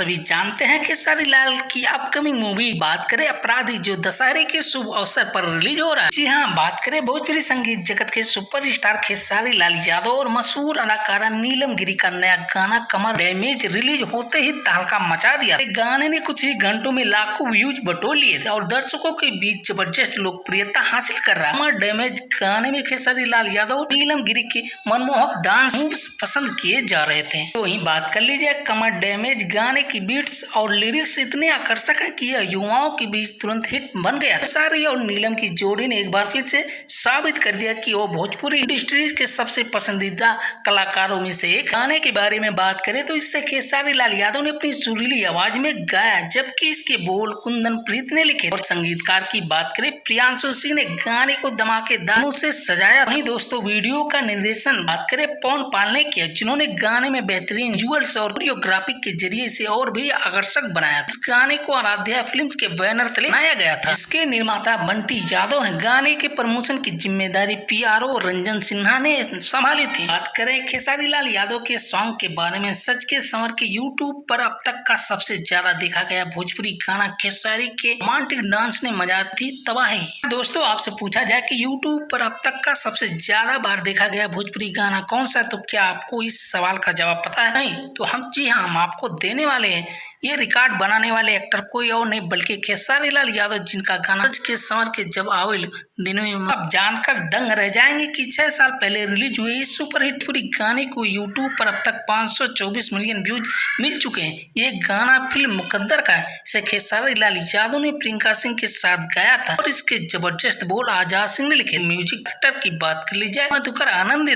सभी जानते हैं खेसारी लाल की अपकमिंग मूवी बात करें अपराधी, जो दशहरे के शुभ अवसर पर रिलीज हो रहा है। जी हाँ, बात करें भोजपुरी संगीत जगत के सुपरस्टार खेसारी लाल यादव और मशहूर अदाकारा नीलम गिरी का नया गाना कमर डैमेज रिलीज होते ही तहलका मचा दिया। गाने ने कुछ ही घंटों में लाखों व्यूज बटोर लिए थे और दर्शकों के बीच जबरदस्त लोकप्रियता हासिल कर रहा है। कमर डैमेज गाने में खेसारी लाल यादव और नीलम गिरी के मनमोहक डांस मूव्स पसंद किए जा रहे थे। तो वहीं बात कर लीजिए कमर डैमेज गाने की बीट्स और लिरिक्स इतने आकर्षक है कि यह युवाओं के बीच तुरंत हिट बन गया। खेसारी और नीलम की जोड़ी ने एक बार फिर से साबित कर दिया कि वो भोजपुरी इंडस्ट्री के सबसे पसंदीदा कलाकारों में से एक। गाने के बारे में बात करें तो इससे खेसारी लाल यादव ने अपनी सुरीली आवाज में गाया, जबकि इसके बोल कुंदन प्रीत ने लिखे। और संगीतकार की बात करें प्रियांशु सिंह ने गाने को धमाकेदार से सजाया। वहीं दोस्तों वीडियो का निर्देशन बात करें पवन पाल ने किया, जिन्होंने गाने में बेहतरीन विजुअल्स और कोरियोग्राफी के जरिए इसे और भी आकर्षक बनाया। इस गाने को आराध्या फिल्म्स के बैनर तले बनाया गया था, जिसके निर्माता बंटी यादव ने। गाने के प्रमोशन की जिम्मेदारी पीआरओ रंजन सिन्हा ने संभाली थी। बात करें खेसारी लाल यादव के सॉन्ग के बारे में, सच के संवर के यूट्यूब पर अब तक का सबसे ज्यादा देखा गया भोजपुरी गाना खेसारी के रोमांटिक डांस ने मचा दी तबाही। दोस्तों आपसे पूछा जाए कि यूट्यूब पर अब तक का सबसे ज्यादा बार देखा गया भोजपुरी गाना कौन सा, तो क्या आपको इस सवाल का जवाब पता है? नहीं तो हम आपको देने वाले हैं। ये रिकॉर्ड बनाने वाले एक्टर कोई और नहीं बल्कि खेसारी लाल यादव, जिनका गाना सच के संवर के जब आवेल दिनों में आप जानकर दंग रह जाएंगे कि 6 साल पहले रिलीज हुए इस सुपरहिट पूरी गाने को यूट्यूब पर अब तक 524 मिलियन व्यूज मिल चुके हैं। ये गाना फिल्म मुकद्दर का है। इसे खेसारी लाल यादव ने प्रियंका सिंह के साथ गाया था और इसके जबरदस्त बोल आजाद सिंह ने लिखे। म्यूजिक डायरेक्टर की बात कर ली जाए मधुकर आनंद